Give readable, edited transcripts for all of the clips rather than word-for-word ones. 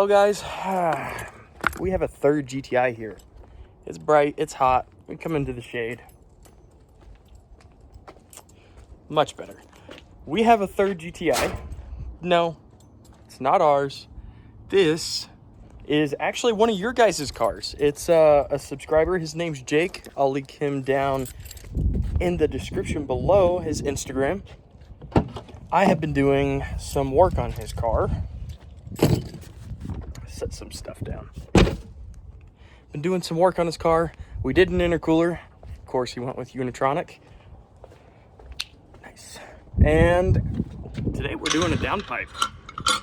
Hello guys, we have a third GTI here. It's bright, it's hot, we come into the shade. Much better. We have a third GTI. No, it's not ours. This is actually one of your guys' cars. It's a subscriber, his name's Jake. I'll link him down in the description below, his Instagram. I have been doing some work on his car. Set some stuff down. Been doing some work on his car. We did an intercooler. Of course, he went with Unitronic. Nice. And today we're doing a downpipe,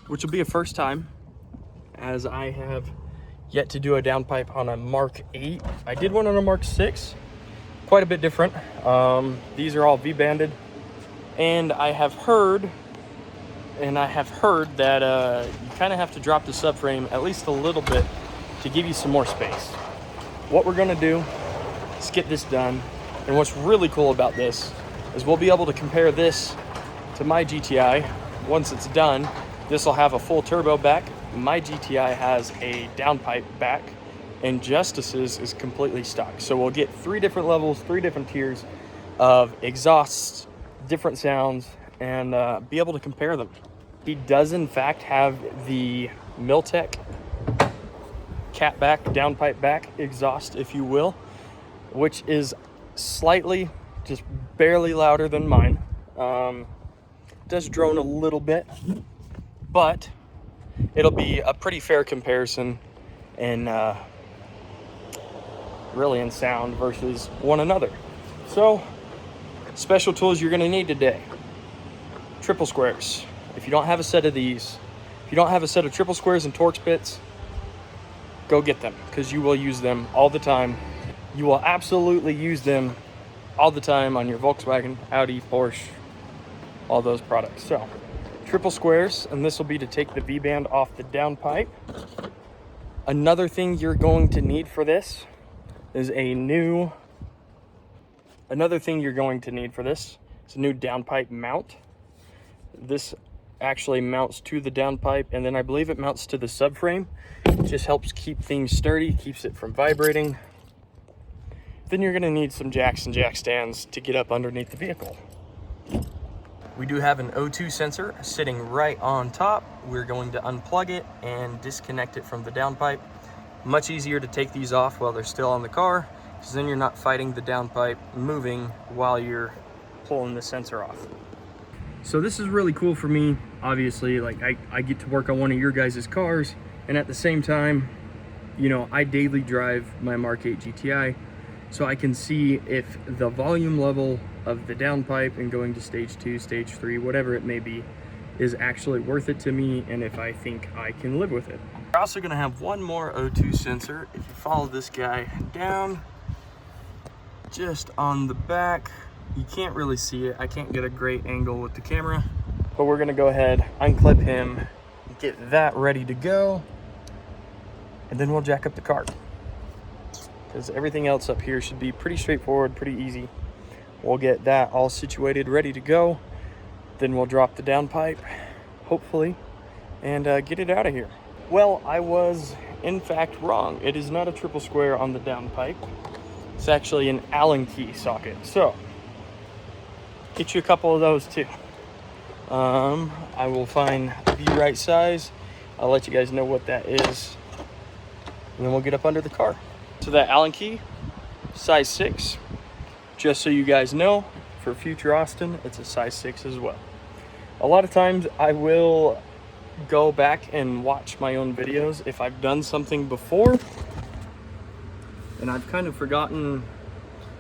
which will be a first time, as I have yet to do a downpipe on a Mark 8. I did one on a Mark 6, quite a bit different. These are all V-banded, and I have heard that you kind of have to drop the subframe at least a little bit to give you some more space. What we're gonna do is get this done, and what's really cool about this is we'll be able to compare this to my GTI. Once it's done, this will have a full turbo back. My GTI has a downpipe back, and Justice's is completely stock. So we'll get 3 different levels, 3 different tiers of exhausts, different sounds, and be able to compare them. He does in fact have the MILLTEK cat back, downpipe back exhaust, if you will, which is slightly, just barely louder than mine. Does drone a little bit, but it'll be a pretty fair comparison in really in sound versus one another. So special tools you're going to need today: triple squares. If you don't have a set of these, if you don't have a set of triple squares and Torx bits, go get them, because you will use them all the time. You will absolutely use them all the time on your Volkswagen, Audi, Porsche, all those products. So triple squares, and this will be to take the V-band off the downpipe. Another thing you're going to need for this is a new downpipe mount. This actually mounts to the downpipe, and then I believe it mounts to the subframe. It just helps keep things sturdy, keeps it from vibrating. Then you're gonna need some jacks and jack stands to get up underneath the vehicle. We do have an O2 sensor sitting right on top. We're going to unplug it and disconnect it from the downpipe. Much easier to take these off while they're still on the car, because then you're not fighting the downpipe moving while you're pulling the sensor off. So this is really cool for me. Obviously, like I get to work on one of your guys' cars, and at the same time, you know, I daily drive my Mark 8 GTI, so I can see if the volume level of the downpipe and going to stage 2, stage 3, whatever it may be, is actually worth it to me, and if I think I can live with it. We're also gonna have one more O2 sensor. If you follow this guy down, just on the back, you can't really see it. I can't get a great angle with the camera, but we're gonna go ahead, unclip him, get that ready to go, and then we'll jack up the car, because everything else up here should be pretty straightforward, pretty easy. We'll get that all situated, ready to go. Then we'll drop the downpipe, hopefully, and get it out of here. Well, I was in fact wrong. It is not a triple square on the downpipe. It's actually an Allen key socket. So get you a couple of those too. I will find the right size. I'll let you guys know what that is, and then we'll get up under the car. So that Allen key, size 6, just so you guys know, for future Austin, it's a size 6 as well. A lot of times I will go back and watch my own videos if I've done something before and I've kind of forgotten,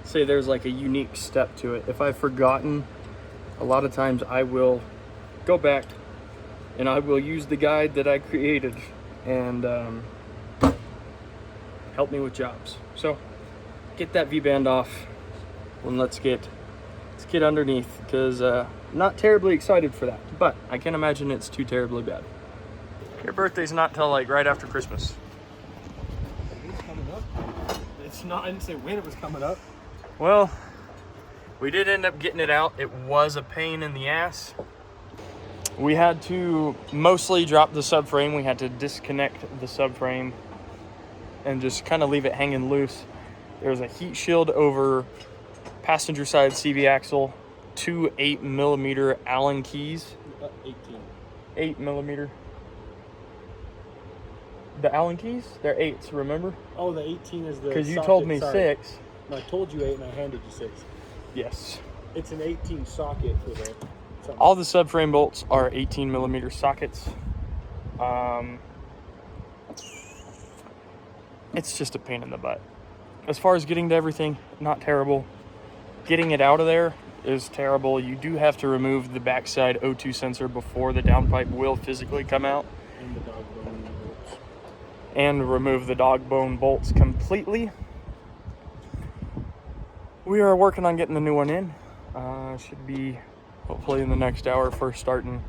say there's like a unique step to it. If I've forgotten, a lot of times I will go back and I will use the guide that I created and help me with jobs. So get that V-band off, and let's get underneath, because not terribly excited for that, but I can't imagine it's too terribly bad. Your birthday's not till like right after Christmas. It's coming up. It's not, I didn't say when it was coming up. Well, we did end up getting it out. It was a pain in the ass. We had to mostly drop the subframe. We had to disconnect the subframe and just kind of leave it hanging loose. There's a heat shield over passenger side CV axle, 2 8mm Allen keys. 18. 8mm. The Allen keys? They're 8s, remember? Oh, the 18 is the Because you socket, told me sorry. 6. No, I told you 8 and I handed you 6. Yes. It's an 18 socket for the... something. All the subframe bolts are 18mm sockets. It's just a pain in the butt. As far as getting to everything, not terrible. Getting it out of there is terrible. You do have to remove the backside O2 sensor before the downpipe will physically come out. And the dog bone bolts. And remove the dog bone bolts completely. We are working on getting the new one in. Should be hopefully in the next hour, first starting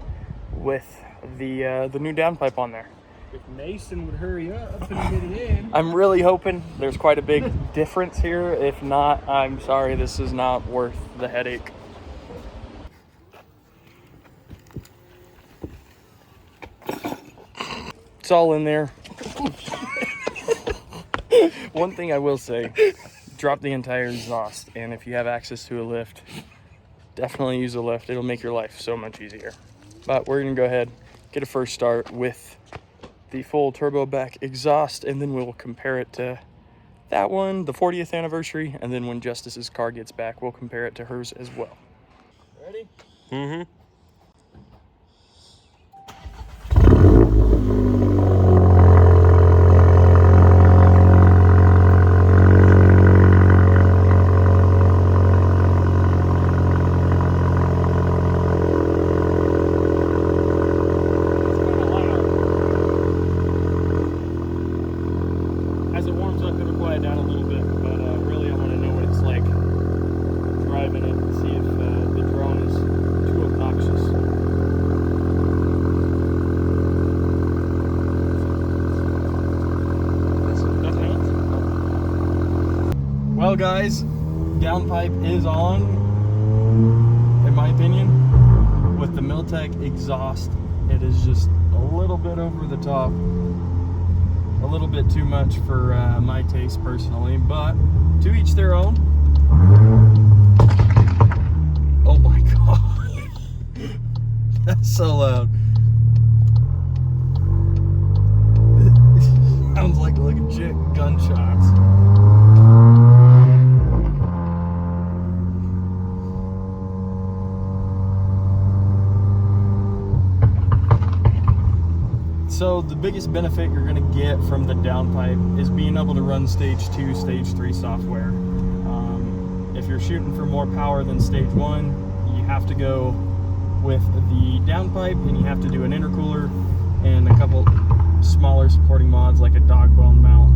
with the new downpipe on there. If Mason would hurry up and get it in. I'm really hoping. There's quite a big difference here. If not, I'm sorry, this is not worth the headache. It's all in there. One thing I will say, drop the entire exhaust, and if you have access to a lift, definitely use a lift. It'll make your life so much easier. But we're gonna go ahead, get a first start with the full turbo back exhaust, and then we'll compare it to that one, the 40th anniversary, and then when Justice's car gets back, we'll compare it to hers as well. Ready? Mm-hmm. Well, guys, downpipe is on, in my opinion, with the MILLTEK exhaust. It is just a little bit over the top, a little bit too much for my taste personally, but to each their own. Oh my God, that's so loud. It sounds like legit gunshots. So the biggest benefit you're going to get from the downpipe is being able to run stage 2, stage 3 software. If you're shooting for more power than stage 1, you have to go with the downpipe, and you have to do an intercooler and a couple smaller supporting mods like a dog bone mount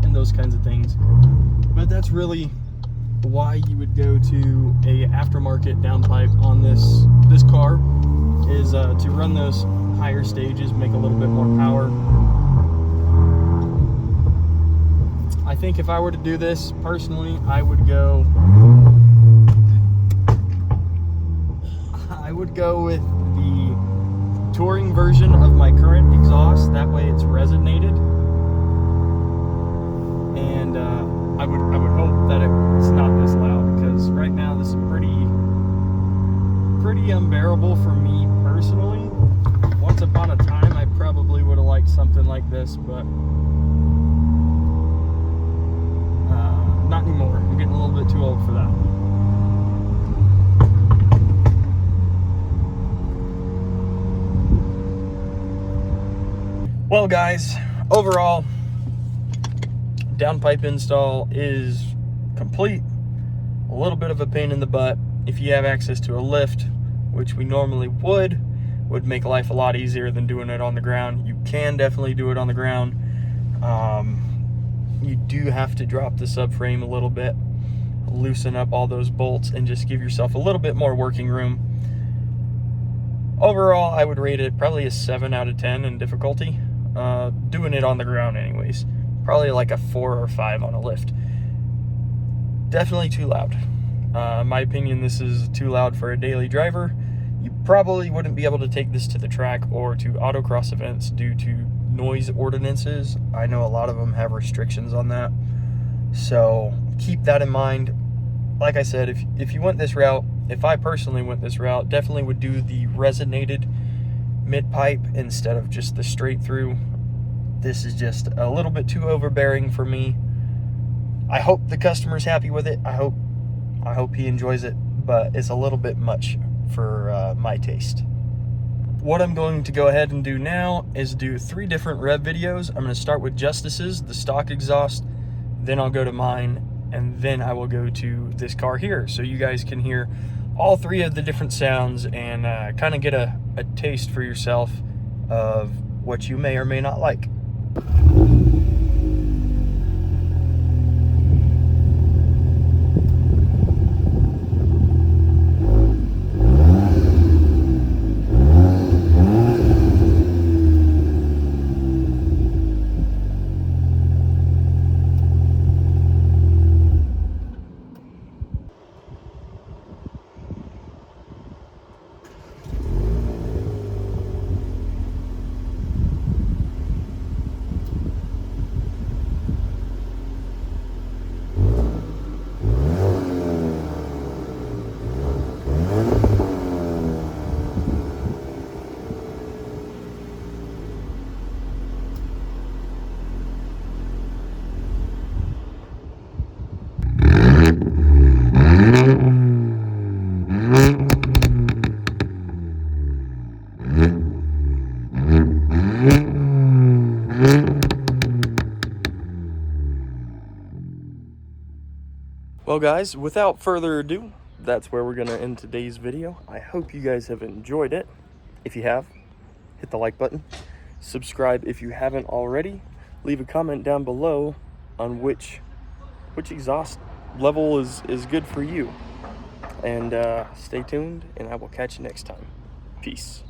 and those kinds of things. But that's really why you would go to a aftermarket downpipe on this car, is to run those higher stages, make a little bit more power. I think if I were to do this personally, I would go with the touring version of my current exhaust. That way it's resonated, and I would hope that it's not this loud, because right now this is pretty unbearable for me personally. Once upon a time, I probably would have liked something like this, but not anymore. I'm getting a little bit too old for that. Well, guys, overall, downpipe install is complete. A little bit of a pain in the butt. If you have access to a lift, which we normally would make life a lot easier than doing it on the ground. You can definitely do it on the ground. You do have to drop the subframe a little bit, loosen up all those bolts, and just give yourself a little bit more working room. Overall, I would rate it probably a 7 out of 10 in difficulty. Doing it on the ground anyways. Probably like a 4 or 5 on a lift. Definitely too loud. In my opinion, this is too loud for a daily driver. You probably wouldn't be able to take this to the track or to autocross events due to noise ordinances. I know a lot of them have restrictions on that, so keep that in mind. Like I said, if you went this route, if I personally went this route, definitely would do the resonated mid-pipe instead of just the straight through. This is just a little bit too overbearing for me. I hope the customer's happy with it. I hope he enjoys it, but it's a little bit much for my taste. What I'm going to go ahead and do now is do 3 different rev videos. I'm going to start with Justice's, the stock exhaust, then I'll go to mine, and then I will go to this car here, so you guys can hear all 3 of the different sounds and kind of get a taste for yourself of what you may or may not like. Well guys, without further ado, that's where we're going to end today's video. I hope you guys have enjoyed it. If you have, hit the like button. Subscribe if you haven't already. Leave a comment down below on which exhaust level is good for you. And stay tuned, and I will catch you next time. Peace.